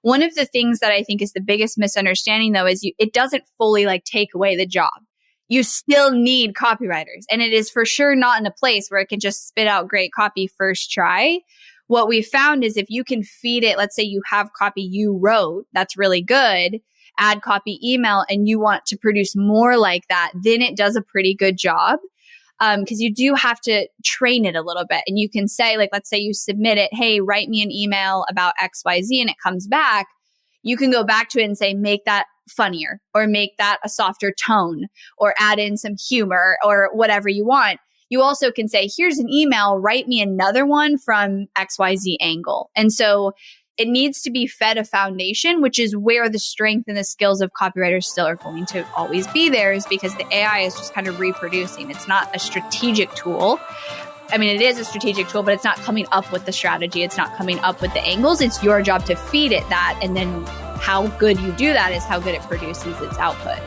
One of the things that I think is the biggest misunderstanding though is it doesn't fully like take away the job. You still need copywriters, and it is for sure not in a place where it can just spit out great copy first try. What we found is if you can feed it, let's say you have copy you wrote, that's really good, add copy email, and you want to produce more like that, then it does a pretty good job. Because you do have to train it a little bit. And you can say, like, let's say you submit it, hey, write me an email about XYZ, and it comes back. You can go back to it and say, make that funnier, or make that a softer tone, or add in some humor, or whatever you want. You also can say, here's an email, write me another one from XYZ angle. And so it needs to be fed a foundation, which is where the strength and the skills of copywriters still are going to always be there, is because the AI is just kind of reproducing. It's not a strategic tool. I mean, it is a strategic tool, but it's not coming up with the strategy. It's not coming up with the angles. It's your job to feed it that. And then how good you do that is how good it produces its output.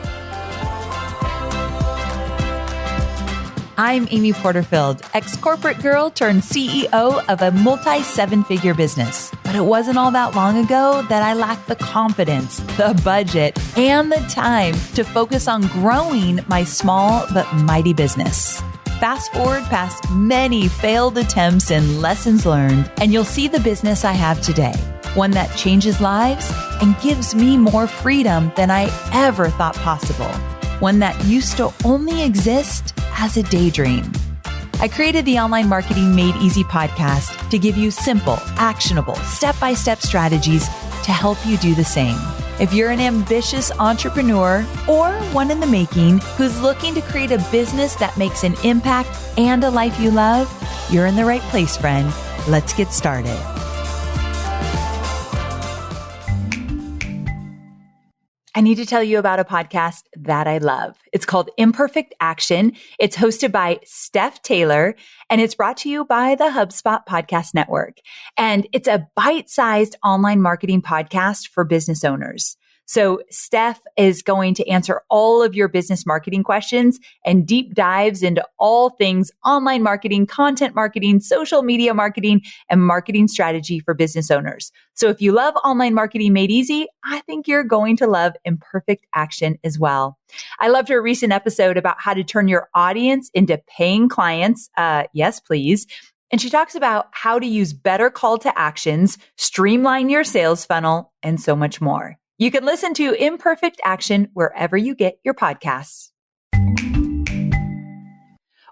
I'm Amy Porterfield, ex-corporate girl turned CEO of a multi-seven-figure business. But it wasn't all that long ago that I lacked the confidence, the budget, and the time to focus on growing my small but mighty business. Fast forward past many failed attempts and lessons learned, and you'll see the business I have today. One that changes lives and gives me more freedom than I ever thought possible. One that used to only exist as a daydream. I created the Online Marketing Made Easy podcast to give you simple, actionable, step-by-step strategies to help you do the same. If you're an ambitious entrepreneur or one in the making who's looking to create a business that makes an impact and a life you love, you're in the right place, friend. Let's get started. I need to tell you about a podcast that I love. It's called Imperfect Action. It's hosted by Steph Taylor, and it's brought to you by the HubSpot Podcast Network. And it's a bite-sized online marketing podcast for business owners. So Steph is going to answer all of your business marketing questions and deep dives into all things online marketing, content marketing, social media marketing, and marketing strategy for business owners. So if you love Online Marketing Made Easy, I think you're going to love Imperfect Action as well. I loved her recent episode about how to turn your audience into paying clients. Yes, please. And she talks about how to use better call to actions, streamline your sales funnel, and so much more. You can listen to Imperfect Action wherever you get your podcasts.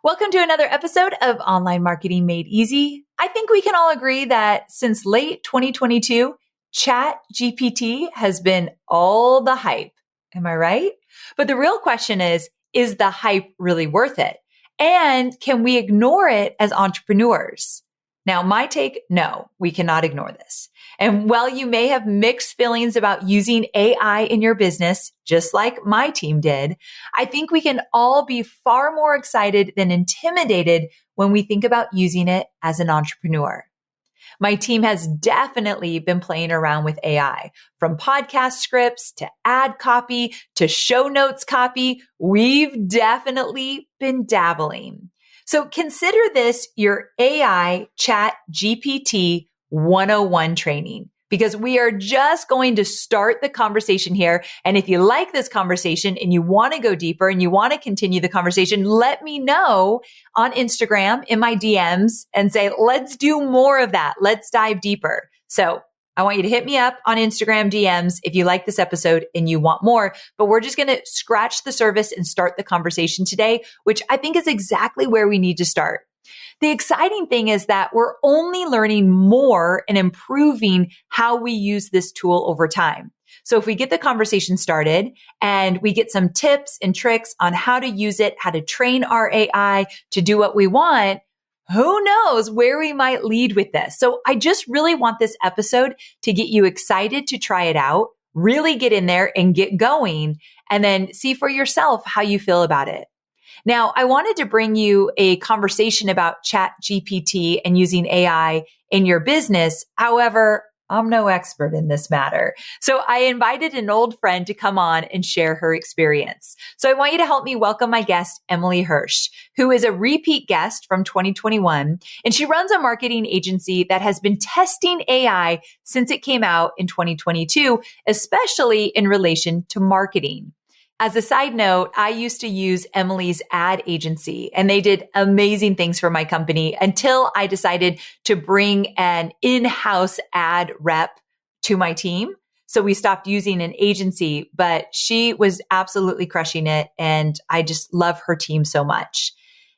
Welcome to another episode of Online Marketing Made Easy. I think we can all agree that since late 2022, ChatGPT has been all the hype. Am I right? But the real question is the hype really worth it? And can we ignore it as entrepreneurs? Now, my take, no, we cannot ignore this. And while you may have mixed feelings about using AI in your business, just like my team did, I think we can all be far more excited than intimidated when we think about using it as an entrepreneur. My team has definitely been playing around with AI, from podcast scripts to ad copy to show notes copy. We've definitely been dabbling. So consider this your AI Chat GPT 101 training, because we are just going to start the conversation here. And if you like this conversation and you want to go deeper and you want to continue the conversation, let me know on Instagram in my DMs and say, let's do more of that. Let's dive deeper. So I want you to hit me up on Instagram DMs if you like this episode and you want more, but we're just going to scratch the surface and start the conversation today, which I think is exactly where we need to start. The exciting thing is that we're only learning more and improving how we use this tool over time. So if we get the conversation started and we get some tips and tricks on how to use it, how to train our AI to do what we want, who knows where we might lead with this. So I just really want this episode to get you excited to try it out, really get in there and get going, and then see for yourself how you feel about it. Now, I wanted to bring you a conversation about ChatGPT and using AI in your business. However, I'm no expert in this matter. So I invited an old friend to come on and share her experience. So I want you to help me welcome my guest, Emily Hirsch, who is a repeat guest from 2021. And she runs a marketing agency that has been testing AI since it came out in 2022, especially in relation to marketing. As a side note, I used to use Emily's ad agency and they did amazing things for my company until I decided to bring an in-house ad rep to my team. So we stopped using an agency, but she was absolutely crushing it. And I just love her team so much.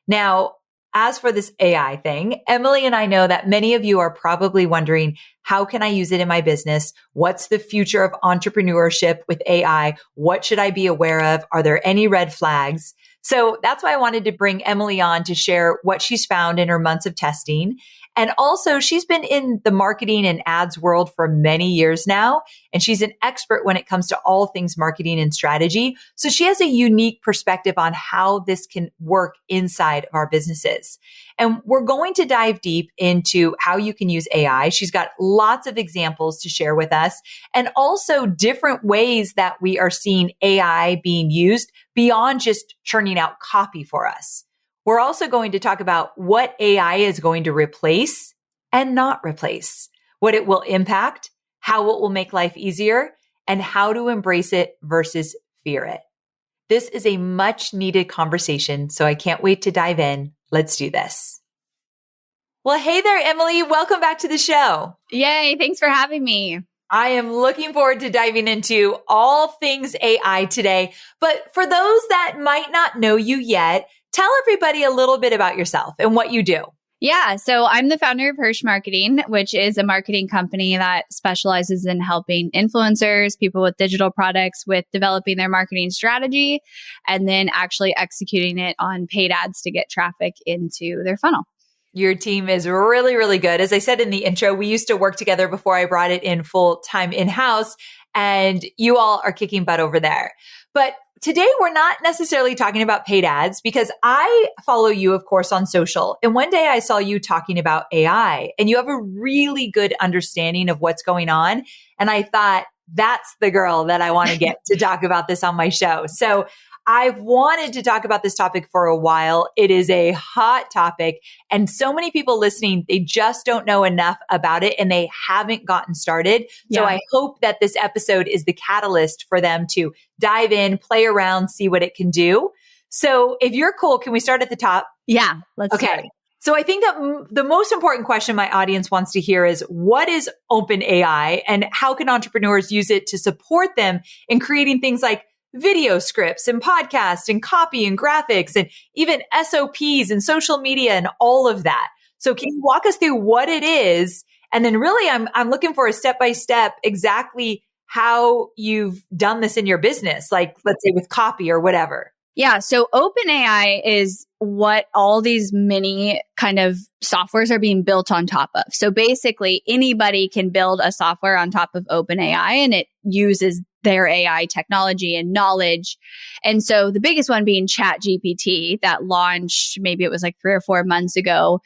Now, as for this AI thing, Emily and I know that many of you are probably wondering, how can I use it in my business? What's the future of entrepreneurship with AI? What should I be aware of? Are there any red flags? So that's why I wanted to bring Emily on to share what she's found in her months of testing. And also, she's been in the marketing and ads world for many years now, and she's an expert when it comes to all things marketing and strategy. So she has a unique perspective on how this can work inside of our businesses. And we're going to dive deep into how you can use AI. She's got lots of examples to share with us, and also different ways that we are seeing AI being used beyond just churning out copy for us. We're also going to talk about what AI is going to replace and not replace, what it will impact, how it will make life easier, and how to embrace it versus fear it. This is a much needed conversation, so I can't wait to dive in. Let's do this. Well, hey there, Emily. Welcome back to the show. Yay. Thanks for having me. I am looking forward to diving into all things AI today. But for those that might not know you yet, tell everybody a little bit about yourself and what you do. Yeah. So I'm the founder of Hirsch Marketing, which is a marketing company that specializes in helping influencers, people with digital products with developing their marketing strategy and then actually executing it on paid ads to get traffic into their funnel. Your team is really, really good. As I said in the intro, we used to work together before I brought it in full time in-house, and you all are kicking butt over there. But today we're not necessarily talking about paid ads because I follow you, of course, on social. And one day I saw you talking about AI and you have a really good understanding of what's going on. And I thought, that's the girl that I want to get to talk about this on my show. So I've wanted to talk about this topic for a while. It is a hot topic and so many people listening, they just don't know enough about it and they haven't gotten started. So I hope that this episode is the catalyst for them to dive in, play around, see what it can do. So if you're cool, can we start at the top? Yeah, let's start. So I think that the most important question my audience wants to hear is, what is open AI and how can entrepreneurs use it to support them in creating things like video scripts and podcasts and copy and graphics and even SOPs and social media and all of that. So can you walk us through what it is? And then really I'm looking for a step-by-step exactly how you've done this in your business, like let's say with copy or whatever. Yeah. So OpenAI is what all these mini kind of softwares are being built on top of. So basically anybody can build a software on top of OpenAI and it uses their AI technology and knowledge. And so the biggest one being ChatGPT that launched, maybe it was like 3 or 4 months ago,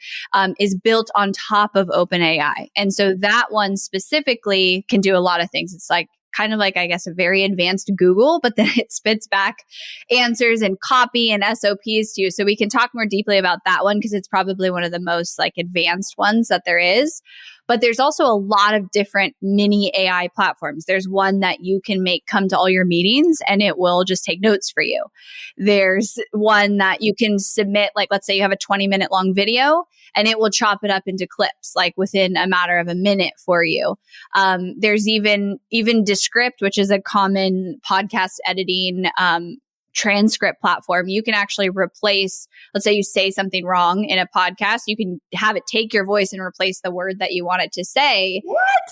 is built on top of OpenAI. And so that one specifically can do a lot of things. It's like kind of like, I guess, a very advanced Google, but then it spits back answers and copy and SOPs to you. So we can talk more deeply about that one because it's probably one of the most like advanced ones that there is. But there's also a lot of different mini AI platforms. There's one that you can make come to all your meetings and it will just take notes for you. There's one that you can submit, like let's say you have a 20-minute long video and it will chop it up into clips like within a matter of a minute for you. There's even Descript, which is a common podcast editing transcript platform. You can actually replace, let's say you say something wrong in a podcast, you can have it take your voice and replace the word that you want it to say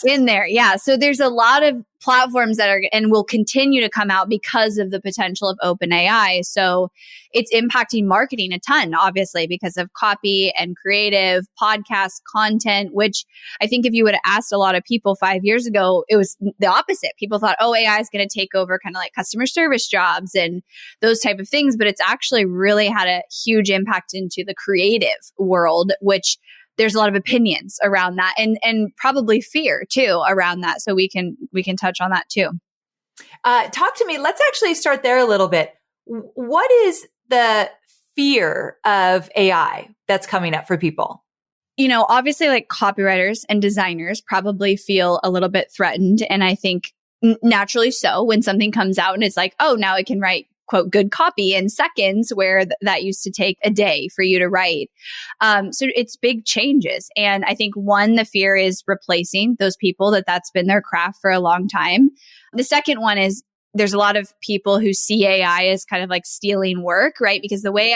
in there. Yeah. So there's a lot of platforms that are and will continue to come out because of the potential of OpenAI. So it's impacting marketing a ton, obviously, because of copy and creative podcast content, which I think if you would have asked a lot of people 5 years ago, it was the opposite. People thought, oh, AI is going to take over kind of like customer service jobs and those type of things. But it's actually really had a huge impact into the creative world, which there's a lot of opinions around that and probably fear too around that. So we can touch on that too. Talk to me. Let's actually start there a little bit. What is the fear of AI that's coming up for people? Obviously like copywriters and designers probably feel a little bit threatened. And I think naturally so when something comes out and it's like, oh, now it can write quote good copy in seconds where that used to take a day for you to write. So it's big changes. And I think one, the fear is replacing those people that's been their craft for a long time. The second one is there's a lot of people who see AI as kind of like stealing work, right? Because the way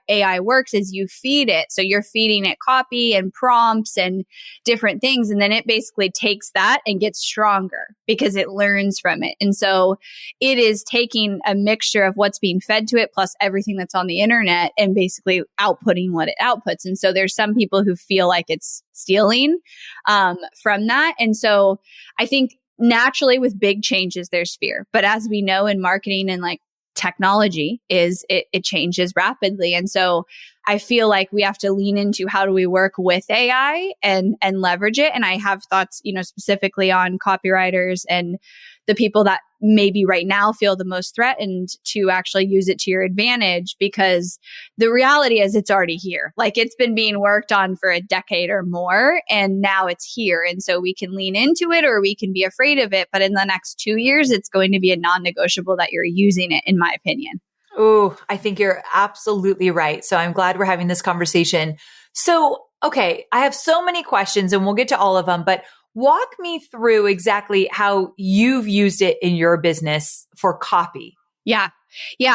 AI works is you feed it. So you're feeding it copy and prompts and different things. And then it basically takes that and gets stronger because it learns from it. And so it is taking a mixture of what's being fed to it plus everything that's on the internet and basically outputting what it outputs. And so there's some people who feel like it's stealing from that. And so I think naturally with big changes, there's fear. But as we know in marketing and like technology it changes rapidly. And so I feel like we have to lean into how do we work with AI and leverage it. And I have thoughts, specifically on copywriters and the people that maybe right now feel the most threatened to actually use it to your advantage, because the reality is it's already here. Like it's been being worked on for a decade or more, and now it's here. And so we can lean into it or we can be afraid of it. But in the next 2 years, it's going to be a non-negotiable that you're using it, in my opinion. Oh, I think you're absolutely right. So I'm glad we're having this conversation. So, okay, I have so many questions and we'll get to all of them, but walk me through exactly how you've used it in your business for copy. Yeah.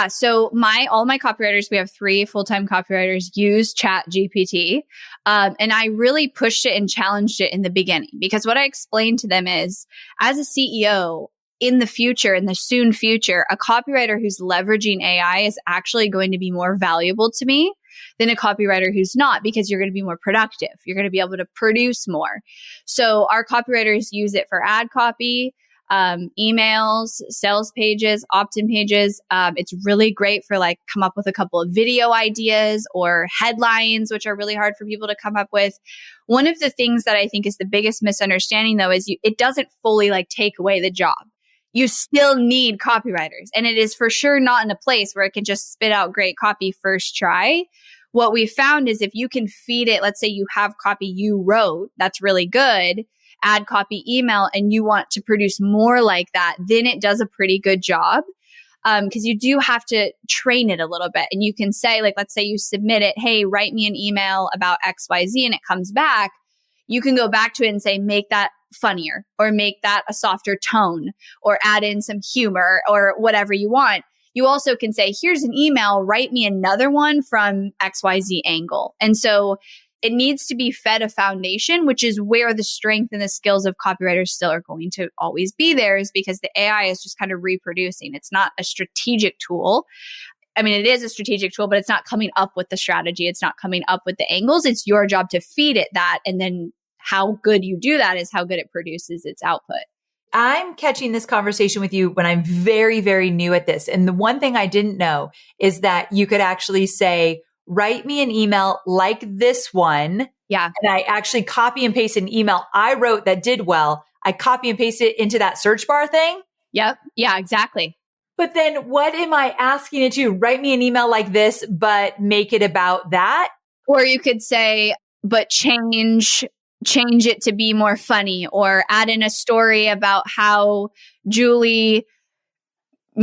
So all my copywriters, we have 3 full-time copywriters, use ChatGPT. And I really pushed it and challenged it in the beginning, because what I explained to them is, as a CEO, in the future, in the soon future, a copywriter who's leveraging AI is actually going to be more valuable to me than a copywriter who's not, because you're going to be more productive. You're going to be able to produce more. So our copywriters use it for ad copy, emails, sales pages, opt-in pages. It's really great for like come up with a couple of video ideas or headlines, which are really hard for people to come up with. One of the things that I think is the biggest misunderstanding though is it doesn't fully like take away the job. You still need copywriters, and it is for sure not in a place where it can just spit out great copy first try. What we found is if you can feed it, let's say you have copy you wrote, that's really good, ad copy email, and you want to produce more like that, then it does a pretty good job. Because you do have to train it a little bit. And you can say, like, let's say you submit it, hey, write me an email about XYZ, and it comes back. You can go back to it and say, make that funnier, or make that a softer tone, or add in some humor, or whatever you want. You also can say, here's an email, write me another one from XYZ angle. And so it needs to be fed a foundation, which is where the strength and the skills of copywriters still are going to always be there, is because the AI is just kind of reproducing. It's not a strategic tool. I mean, it is a strategic tool, but it's not coming up with the strategy. It's not coming up with the angles. It's your job to feed it that. And then how good you do that is how good it produces its output. I'm catching this conversation with you when I'm very, very new at this. And the one thing I didn't know is that you could actually say, write me an email like this one. Yeah. And I actually copy and paste an email I wrote that did well. I copy and paste it into that search bar thing. Yep. Yeah, exactly. But then what am I asking it to? Write me an email like this, but make it about that? Or you could say, but change it to be more funny, or add in a story about how Julie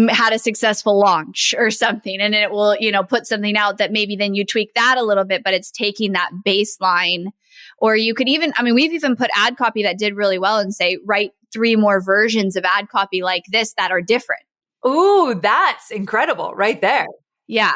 had a successful launch or something. And it will, put something out that maybe then you tweak that a little bit, but it's taking that baseline. Or you could even, we've even put ad copy that did really well and say, write 3 more versions of ad copy like this that are different. Ooh, that's incredible right there. Yeah.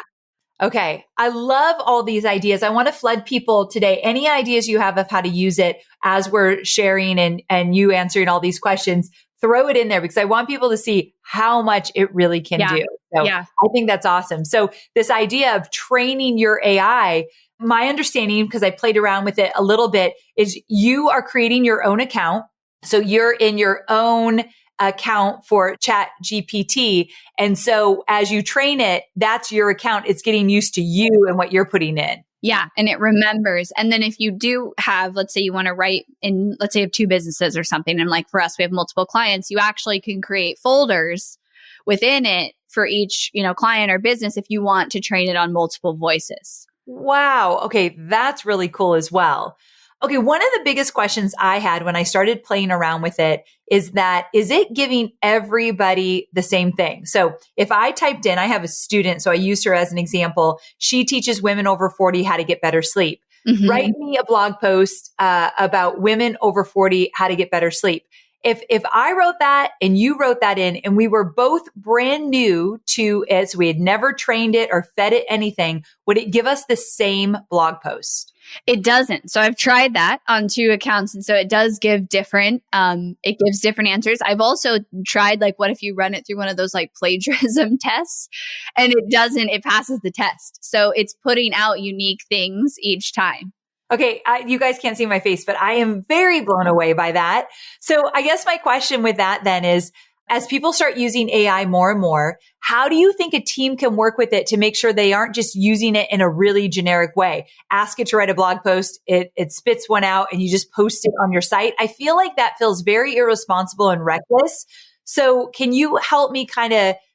Okay. I love all these ideas. I want to flood people today. Any ideas you have of how to use it as we're sharing and you answering all these questions, throw it in there, because I want people to see how much it really can do. So I think that's awesome. So this idea of training your AI, my understanding, because I played around with it a little bit, is you are creating your own account. So you're in your own account for ChatGPT. And so as you train it, that's your account. It's getting used to you and what you're putting in. Yeah. And it remembers. And then if you do have, let's say you want to write in, let's say you have two businesses or something. And like for us, we have multiple clients. You actually can create folders within it for each, client or business if you want to train it on multiple voices. Wow. Okay. That's really cool as well. Okay. One of the biggest questions I had when I started playing around with it is it giving everybody the same thing? So if I typed in, I have a student, so I used her as an example. She teaches women over 40 how to get better sleep. Mm-hmm. Write me a blog post about women over 40, how to get better sleep. If I wrote that and you wrote that in and we were both brand new to it, so we had never trained it or fed it anything, would it give us the same blog post? It doesn't. So I've tried that on 2 accounts. And so it does give different, it gives different answers. I've also tried, like, what if you run it through one of those like plagiarism tests and it passes the test. So it's putting out unique things each time. Okay, you guys can't see my face, but I am very blown away by that. So I guess my question with that then is, as people start using AI more and more, how do you think a team can work with it to make sure they aren't just using it in a really generic way? Ask it to write a blog post, it spits one out and you just post it on your site. I feel like that feels very irresponsible and reckless. So can you help me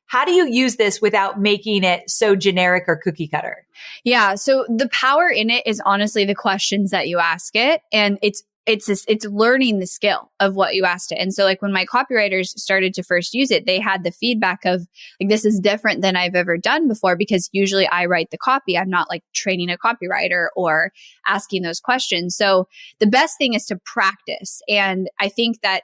how do you use this without making it so generic or cookie cutter? Yeah. So the power in it is honestly the questions that you ask it. And it's learning the skill of what you asked it. And so like when my copywriters started to first use it, they had the feedback of like, this is different than I've ever done before, because usually I write the copy. I'm not like training a copywriter or asking those questions. So the best thing is to practice. And I think that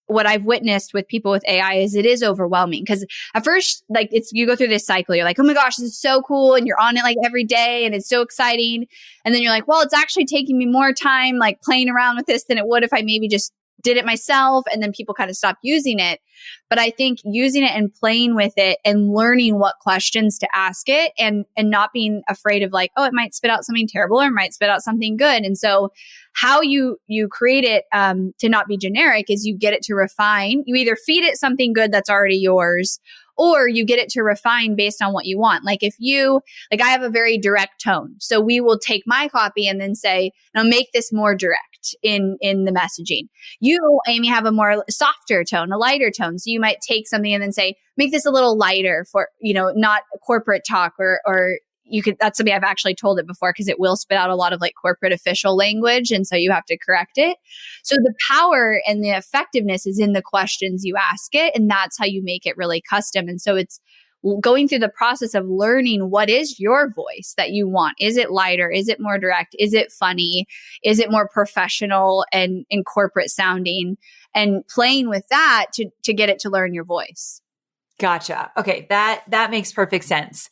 what I've witnessed with people with AI is it is overwhelming, because at first, like you go through this cycle. You're like, oh my gosh, this is so cool. And you're on it like every day and it's so exciting. And then you're like, well, it's actually taking me more time like playing around with this than it would if I maybe just did it myself. And then people kind of stop using it. But I think using it and playing with it and learning what questions to ask it and not being afraid of like, oh, it might spit out something terrible or it might spit out something good. And so how you create it to not be generic is you get it to refine. You either feed it something good that's already yours, or you get it to refine based on what you want. Like I have a very direct tone. So we will take my copy and then say, now make this more direct in the messaging. You, Amy, have a more softer tone, a lighter tone. So you might take something and then say, make this a little lighter for, not corporate talk or you could, that's something I've actually told it before, because it will spit out a lot of like corporate official language. And so you have to correct it. So the power and the effectiveness is in the questions you ask it. And that's how you make it really custom. And so it's going through the process of learning what is your voice that you want. Is it lighter? Is it more direct? Is it funny? Is it more professional and corporate sounding? And playing with that to get it to learn your voice. Gotcha. Okay. That makes perfect sense.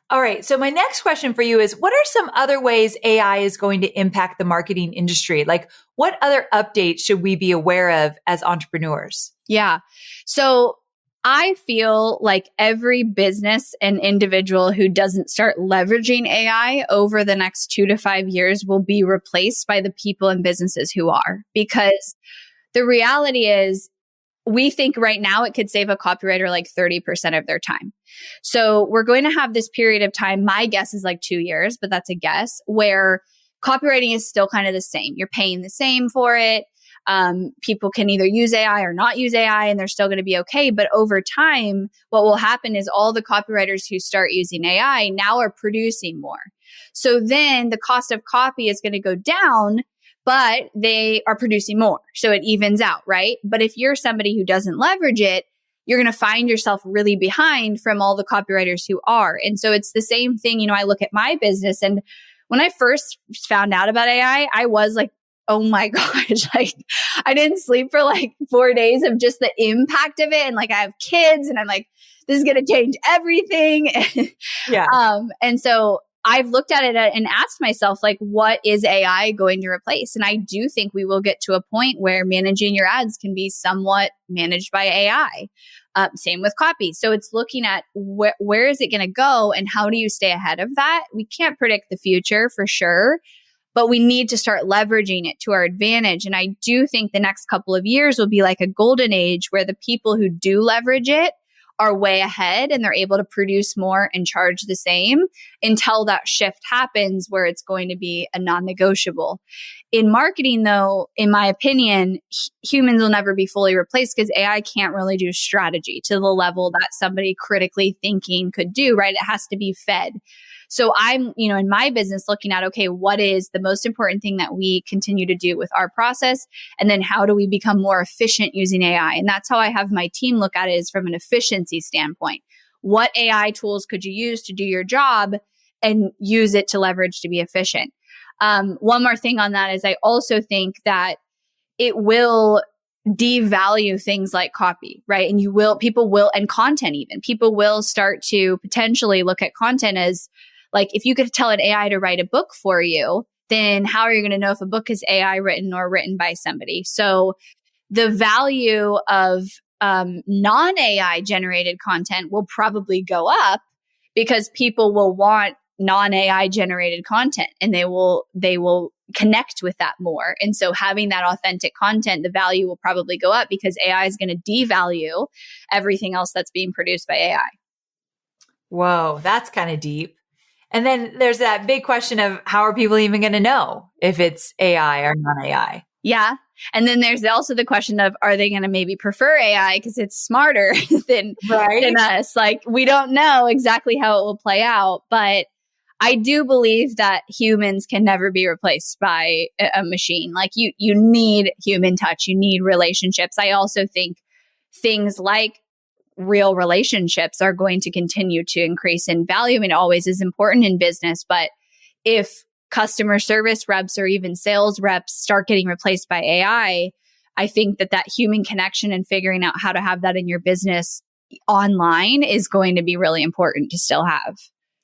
All right. So my next question for you is, what are some other ways AI is going to impact the marketing industry? Like, what other updates should we be aware of as entrepreneurs? Yeah. So I feel like every business and individual who doesn't start leveraging AI over the next 2 to 5 years will be replaced by the people and businesses who are. Because the reality is, we think right now it could save a copywriter like 30% of their time. So we're going to have this period of time, my guess is like 2 years, but that's a guess, where copywriting is still kind of the same. You're paying the same for it. People can either use AI or not use AI, and they're still going to be okay. But over time, what will happen is all the copywriters who start using AI now are producing more. So then the cost of copy is going to go down, but they are producing more. So it evens out, right? But if you're somebody who doesn't leverage it, you're going to find yourself really behind from all the copywriters who are. And so it's the same thing. I look at my business, and when I first found out about AI, I was like, oh my gosh, like I didn't sleep for like 4 days of just the impact of it. And like I have kids and I'm like, this is going to change everything. Yeah. And so I've looked at it and asked myself, like, what is AI going to replace? And I do think we will get to a point where managing your ads can be somewhat managed by AI. Same with copy. So it's looking at where is it going to go and how do you stay ahead of that? We can't predict the future for sure, but we need to start leveraging it to our advantage. And I do think the next couple of years will be like a golden age where the people who do leverage it are way ahead and they're able to produce more and charge the same until that shift happens where it's going to be a non-negotiable. In marketing, though, in my opinion, humans will never be fully replaced because AI can't really do strategy to the level that somebody critically thinking could do, right? It has to be fed. So I'm, in my business looking at, okay, what is the most important thing that we continue to do with our process? And then how do we become more efficient using AI? And that's how I have my team look at it, is from an efficiency standpoint. What AI tools could you use to do your job and use it to leverage to be efficient? One more thing on that is I also think that it will devalue things like copy, right? And and content even. People will start to potentially look at content as like, if you could tell an AI to write a book for you, then how are you going to know if a book is AI written or written by somebody? So the value of non-AI generated content will probably go up because people will want non-AI generated content and they will connect with that more. And so having that authentic content, the value will probably go up because AI is going to devalue everything else that's being produced by AI. Whoa, that's kind of deep. And then there's that big question of how are people even going to know if it's AI or non-AI? Yeah. And then there's also the question of, are they going to maybe prefer AI because it's smarter than us? Like, we don't know exactly how it will play out, but I do believe that humans can never be replaced by a machine. Like you need human touch, you need relationships. I also think things like real relationships are going to continue to increase in value. I mean, it always is important in business, but if customer service reps or even sales reps start getting replaced by AI, I think that human connection and figuring out how to have that in your business online is going to be really important to still have.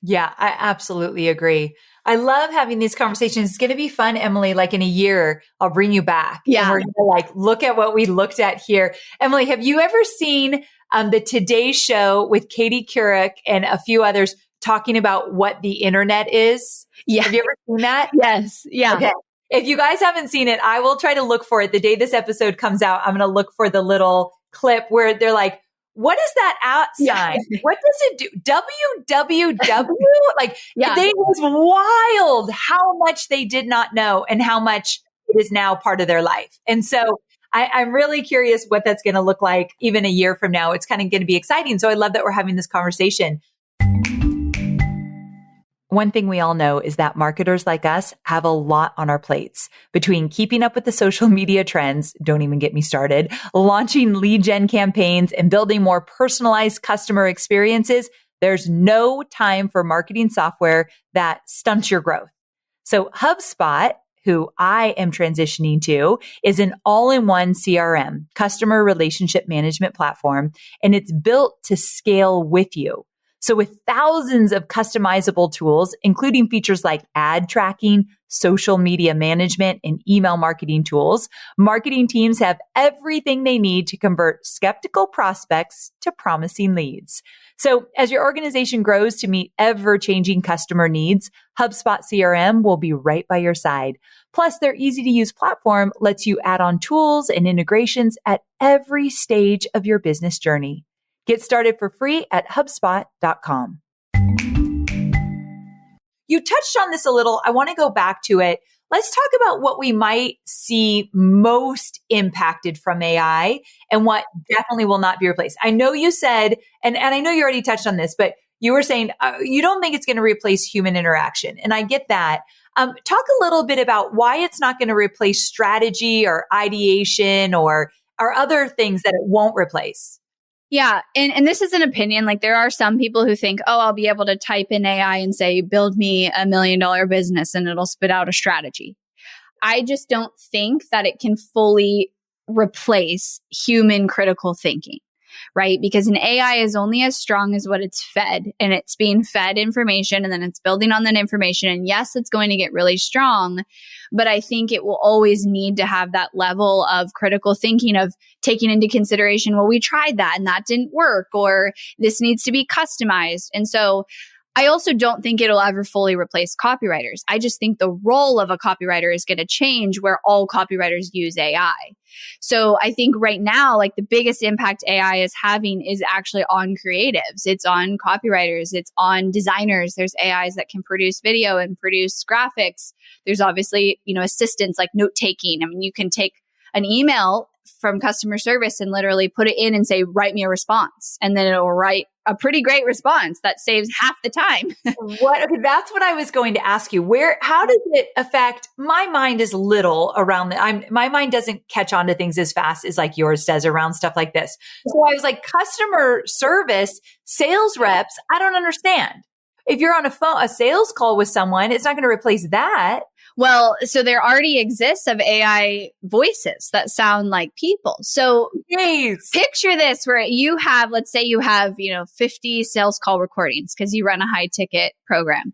Yeah, I absolutely agree. I love having these conversations. It's going to be fun, Emily. Like in a year, I'll bring you back. Yeah. And we're going to look at what we looked at here. Emily, have you ever seen the Today Show with Katie Couric and a few others talking about what the internet is? Yeah. Have you ever seen that? Yes. Yeah. Okay. If you guys haven't seen it, I will try to look for it. The day this episode comes out, I'm going to look for the little clip where they're like, what is that outside? Yeah. What does it do? www? It was wild how much they did not know and how much it is now part of their life. And so I'm really curious what that's going to look like even a year from now. It's kind of going to be exciting. So I love that we're having this conversation. One thing we all know is that marketers like us have a lot on our plates. Between keeping up with the social media trends, don't even get me started, launching lead gen campaigns and building more personalized customer experiences, there's no time for marketing software that stunts your growth. So HubSpot, who I am transitioning to, is an all-in-one CRM, customer relationship management platform, and it's built to scale with you. So with thousands of customizable tools, including features like ad tracking, social media management, and email marketing tools, marketing teams have everything they need to convert skeptical prospects to promising leads. So as your organization grows to meet ever-changing customer needs, HubSpot CRM will be right by your side. Plus, their easy-to-use platform lets you add on tools and integrations at every stage of your business journey. Get started for free at HubSpot.com. You touched on this a little. I want to go back to it. Let's talk about what we might see most impacted from AI and what definitely will not be replaced. I know you said, and I know you already touched on this, but you were saying you don't think it's going to replace human interaction. And I get that. Talk a little bit about why it's not going to replace strategy or ideation or other things that it won't replace. Yeah. And this is an opinion. Like there are some people who think, oh, I'll be able to type in AI and say, build me $1 million business and it'll spit out a strategy. I just don't think that it can fully replace human critical thinking, right? Because an AI is only as strong as what it's fed, and it's being fed information and then it's building on that information. And yes, it's going to get really strong, but I think it will always need to have that level of critical thinking of taking into consideration, well, we tried that and that didn't work, or this needs to be customized. And so I also don't think it'll ever fully replace copywriters. I just think the role of a copywriter is going to change where all copywriters use AI. So I think right now, like the biggest impact AI is having is actually on creatives. It's on copywriters. It's on designers. There's AIs that can produce video and produce graphics. There's obviously, assistants like note taking. I mean, you can take an email from customer service and literally put it in and say, write me a response. And then it'll write a pretty great response that saves half the time. Okay, that's what I was going to ask you. How does it affect, my mind is little around my mind doesn't catch on to things as fast as like yours does around stuff like this. So I was like, customer service, sales reps, I don't understand. If you're on a sales call with someone, it's not going to replace that. Well, so there already exists of AI voices that sound like people. So picture this where you have, let's say you have, 50 sales call recordings because you run a high ticket program.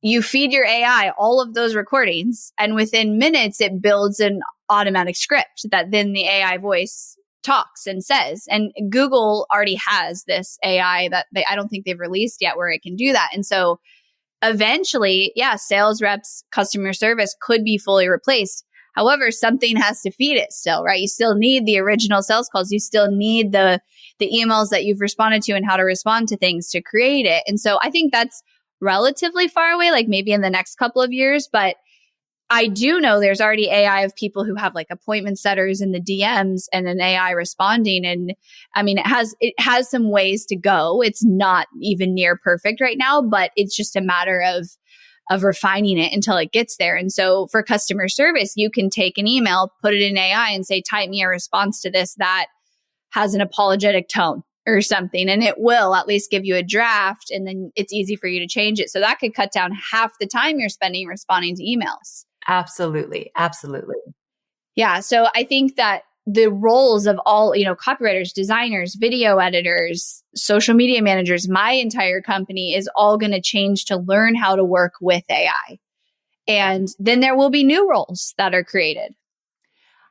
You feed your AI all of those recordings and within minutes, it builds an automatic script that then the AI voice talks and says. And Google already has this AI that I don't think they've released yet where it can do that. And so eventually, sales reps, customer service could be fully replaced. However, something has to feed it still, right? You still need the original sales calls. You still need the emails that you've responded to and how to respond to things to create it. And so I think that's relatively far away, like maybe in the next couple of years. But I do know there's already AI of people who have like appointment setters in the DMs and an AI responding. And I mean, it has some ways to go. It's not even near perfect right now, but it's just a matter of refining it until it gets there. And so for customer service, you can take an email, put it in AI and say, type me a response to this that has an apologetic tone or something. And it will at least give you a draft and then it's easy for you to change it. So that could cut down half the time you're spending responding to emails. Absolutely. Absolutely. Yeah. So I think that the roles of all, copywriters, designers, video editors, social media managers, my entire company is all going to change to learn how to work with AI. And then there will be new roles that are created.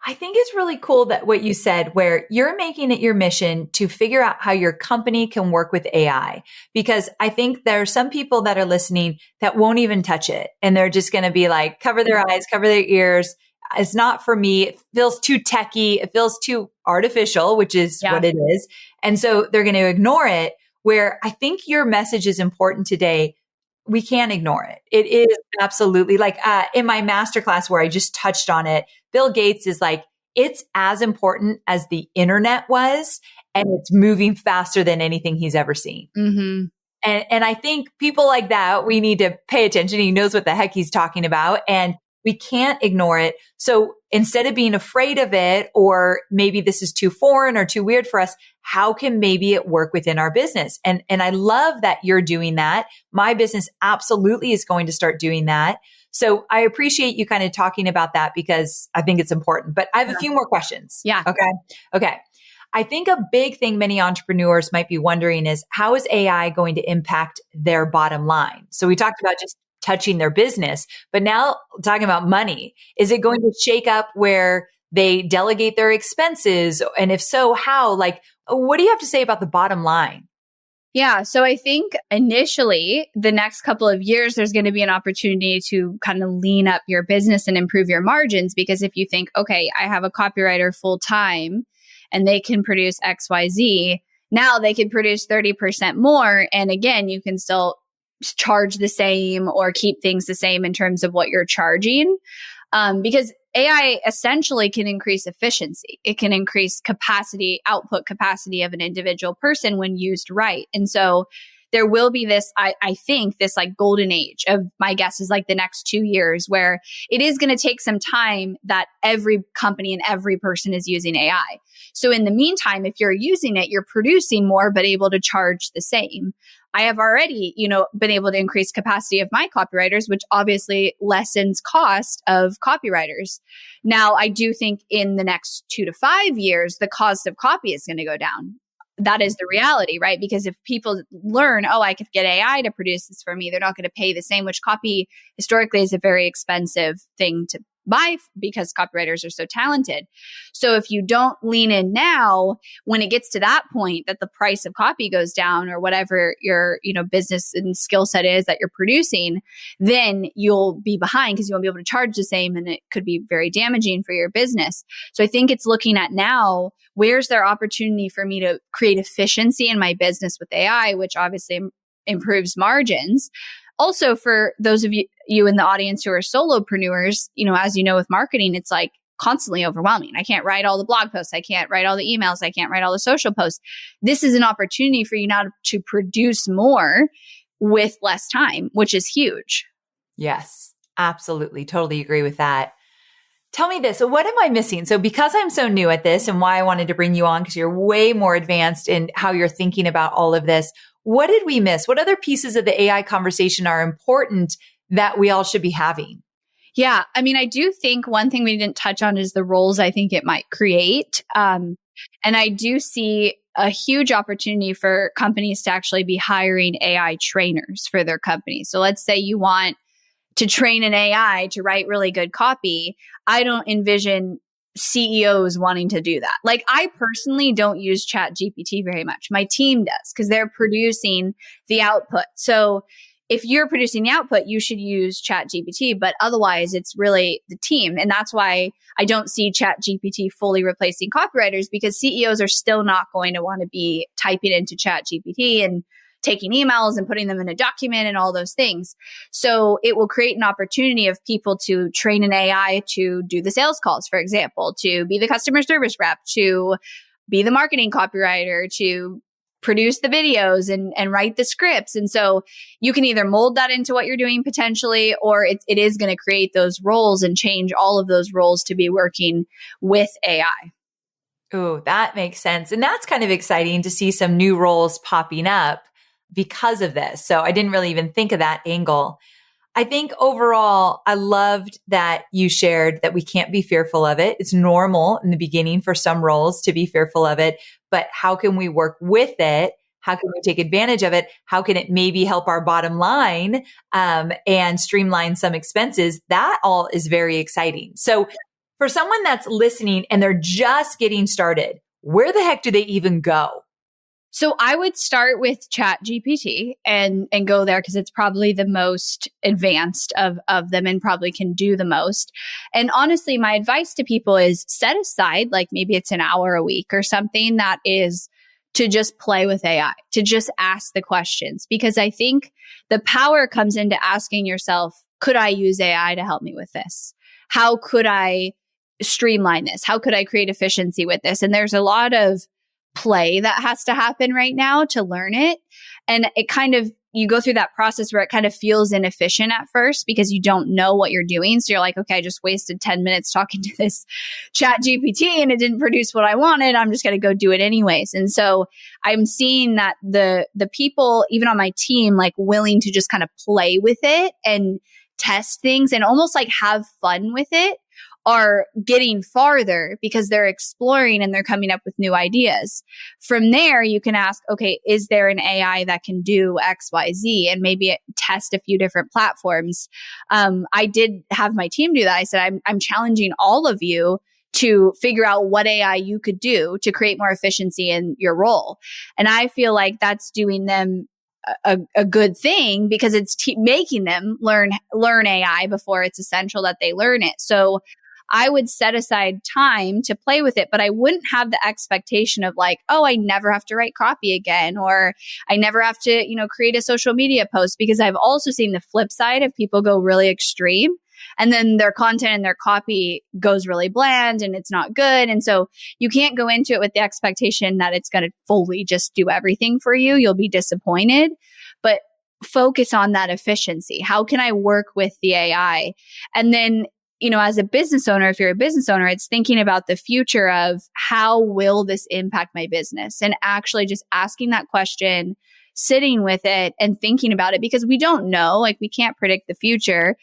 I think it's really cool that what you said, where you're making it your mission to figure out how your company can work with AI, because I think there are some people that are listening that won't even touch it. And they're just going to be like, cover their eyes, cover their ears. It's not for me. It feels too techie. It feels too artificial, which is what it is. And so they're going to ignore it, where I think your message is important today. We can't ignore it. It is absolutely like in my masterclass where I just touched on it, Bill Gates is like, it's as important as the internet was, and it's moving faster than anything he's ever seen. Mm-hmm. And I think people like that, we need to pay attention. He knows what the heck he's talking about, and we can't ignore it. So instead of being afraid of it, or maybe this is too foreign or too weird for us, how can maybe it work within our business? And I love that you're doing that. My business absolutely is going to start doing that. So I appreciate you kind of talking about that because I think it's important. But I have a few more questions. Yeah. Okay. I think a big thing many entrepreneurs might be wondering is, how is AI going to impact their bottom line? So we talked about just touching their business, but now talking about money. Is it going to shake up where they delegate their expenses? And if so, how? Like, what do you have to say about the bottom line? Yeah. So I think initially the next couple of years, there's going to be an opportunity to kind of lean up your business and improve your margins. Because if you think, okay, I have a copywriter full time and they can produce XYZ, now they can produce 30% more. And again, you can still charge the same or keep things the same in terms of what you're charging. Because AI essentially can increase efficiency. It can increase output capacity of an individual person when used right. And so there will be this, I think, this like golden age of, my guess is like the next 2 years, where it is going to take some time that every company and every person is using AI. So in the meantime, if you're using it, you're producing more, but able to charge the same. I have already, been able to increase capacity of my copywriters, which obviously lessens cost of copywriters. Now, I do think in the next 2 to 5 years, the cost of copy is going to go down. That is the reality, right? Because if people learn, I could get AI to produce this for me, they're not going to pay the same, which copy historically is a very expensive thing to buy because copywriters are so talented. So if you don't lean in now, when it gets to that point that the price of copy goes down or whatever your, business and skill set is that you're producing, then you'll be behind because you won't be able to charge the same, and it could be very damaging for your business. So I think it's looking at now, where's there opportunity for me to create efficiency in my business with AI, which obviously improves margins. Also, for those of you in the audience who are solopreneurs, as you know, with marketing, it's like constantly overwhelming. I can't write all the blog posts. I can't write all the emails. I can't write all the social posts. This is an opportunity for you now to produce more with less time, which is huge. Yes, absolutely. Totally agree with that. Tell me this. So what am I missing? So because I'm so new at this and why I wanted to bring you on, because you're way more advanced in how you're thinking about all of this, what did we miss? What other pieces of the AI conversation are important that we all should be having? Yeah. I mean, I do think one thing we didn't touch on is the roles I think it might create. And I do see a huge opportunity for companies to actually be hiring AI trainers for their companies. So let's say you want to train an AI to write really good copy. I don't envision CEOs wanting to do that. Like, I personally don't use ChatGPT very much. My team does because they're producing the output. So if you're producing the output, you should use ChatGPT, but otherwise it's really the team. And that's why I don't see ChatGPT fully replacing copywriters, because CEOs are still not going to want to be typing into ChatGPT and taking emails and putting them in a document and all those things. So it will create an opportunity of people to train an AI to do the sales calls, for example, to be the customer service rep, to be the marketing copywriter, to produce the videos and write the scripts. And so you can either mold that into what you're doing potentially, or it is going to create those roles and change all of those roles to be working with AI. Oh, that makes sense. And that's kind of exciting to see some new roles popping up because of this. So I didn't really even think of that angle. I think overall, I loved that you shared that we can't be fearful of it. It's normal in the beginning for some roles to be fearful of it, but how can we work with it? How can we take advantage of it? How can it maybe help our bottom line and streamline some expenses? That all is very exciting. So for someone that's listening and they're just getting started, where the heck do they even go? So I would start with ChatGPT and go there because it's probably the most advanced of them and probably can do the most. And honestly, my advice to people is set aside, like maybe it's an hour a week or something that is to just play with AI, to just ask the questions. Because I think the power comes into asking yourself, could I use AI to help me with this? How could I streamline this? How could I create efficiency with this? And there's a lot of play that has to happen right now to learn it. And it kind of, you go through that process where it kind of feels inefficient at first because you don't know what you're doing. So you're like, okay, I just wasted 10 minutes talking to this ChatGPT and it didn't produce what I wanted. I'm just going to go do it anyways. And so I'm seeing that the people, even on my team, like willing to just kind of play with it and test things and almost like have fun with it, are getting farther because they're exploring and they're coming up with new ideas. From there, you can ask, okay, is there an AI that can do X, Y, Z? And maybe test a few different platforms. I did have my team do that. I said, I'm challenging all of you to figure out what AI you could do to create more efficiency in your role. And I feel like that's doing them a good thing because it's making them learn AI before it's essential that they learn it. So I would set aside time to play with it, but I wouldn't have the expectation of like, oh, I never have to write copy again, or I never have to, create a social media post, because I've also seen the flip side of people go really extreme and then their content and their copy goes really bland and it's not good. And so you can't go into it with the expectation that it's going to fully just do everything for you. You'll be disappointed, but focus on that efficiency. How can I work with the AI? And then as a business owner, if you're a business owner, it's thinking about the future of how will this impact my business, and actually just asking that question, sitting with it and thinking about it, because we don't know, like we can't predict the future.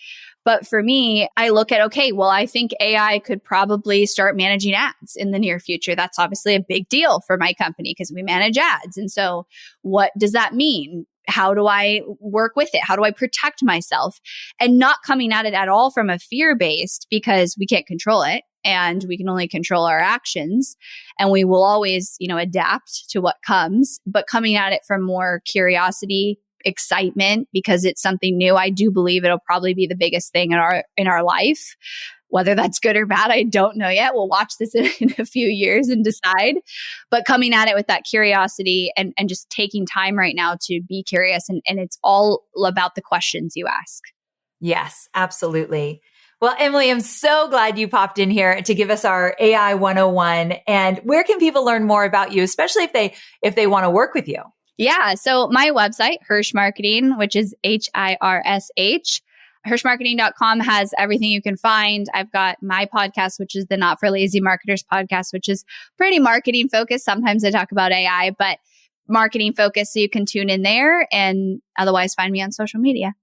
But for me, I look at, okay, well, I think AI could probably start managing ads in the near future. That's obviously a big deal for my company because we manage ads. And so what does that mean? how do I work with it? How do I protect myself? And not coming at it at all from a fear-based, because we can't control it and we can only control our actions, and we will always, adapt to what comes, but coming at it from more curiosity, excitement, because it's something new. I do believe it'll probably be the biggest thing in our life. Whether that's good or bad, I don't know yet. We'll watch this in a few years and decide. But coming at it with that curiosity and just taking time right now to be curious. And it's all about the questions you ask. Yes, absolutely. Well, Emily, I'm so glad you popped in here to give us our AI 101. And where can people learn more about you, especially if they want to work with you? Yeah. So my website, Hirsch Marketing, which is HIRSH, HirschMarketing.com has everything you can find. I've got my podcast, which is the Not for Lazy Marketers podcast, which is pretty marketing focused. Sometimes I talk about AI, but marketing focused. So you can tune in there, and otherwise find me on social media.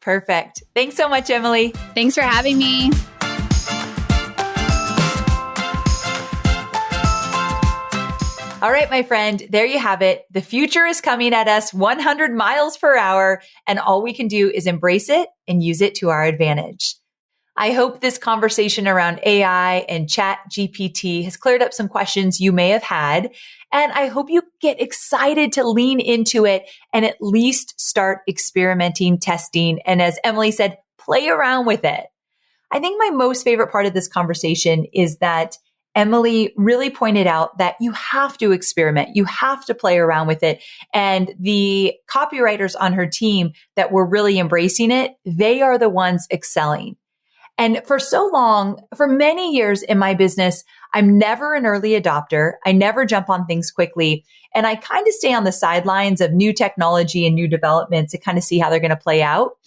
Perfect. Thanks so much, Emily. Thanks for having me. All right, my friend, there you have it. The future is coming at us 100 miles per hour, and all we can do is embrace it and use it to our advantage. I hope this conversation around AI and ChatGPT has cleared up some questions you may have had, and I hope you get excited to lean into it and at least start experimenting, testing, and as Emily said, play around with it. I think my most favorite part of this conversation is that Emily really pointed out that you have to experiment. You have to play around with it. And the copywriters on her team that were really embracing it, they are the ones excelling. And for so long, for many years in my business, I'm never an early adopter. I never jump on things quickly. And I kind of stay on the sidelines of new technology and new developments to kind of see how they're going to play out.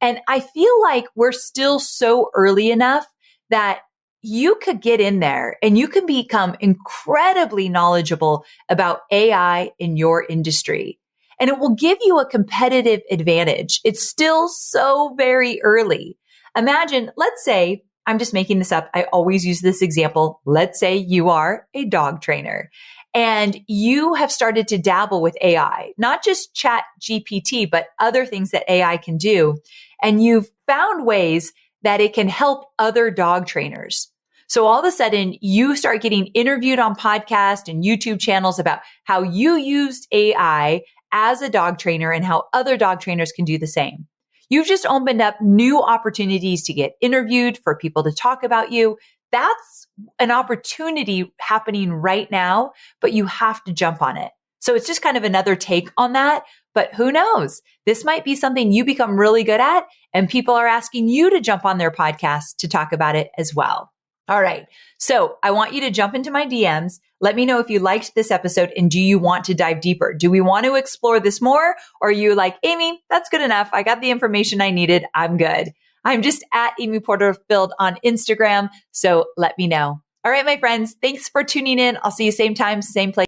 And I feel like we're still so early enough that you could get in there and you can become incredibly knowledgeable about AI in your industry. And it will give you a competitive advantage. It's still so very early. Imagine, let's say, I'm just making this up. I always use this example. Let's say you are a dog trainer and you have started to dabble with AI, not just ChatGPT, but other things that AI can do. And you've found ways that it can help other dog trainers. So all of a sudden you start getting interviewed on podcasts and YouTube channels about how you used AI as a dog trainer and how other dog trainers can do the same. You've just opened up new opportunities to get interviewed, for people to talk about you. That's an opportunity happening right now, but you have to jump on it. So it's just kind of another take on that. But who knows? This might be something you become really good at, and people are asking you to jump on their podcast to talk about it as well. All right. So I want you to jump into my DMs. Let me know if you liked this episode and do you want to dive deeper? Do we want to explore this more? Or are you like, Amy, that's good enough. I got the information I needed. I'm good. I'm just at Amy Porterfield on Instagram. So let me know. All right, my friends. Thanks for tuning in. I'll see you same time, same place.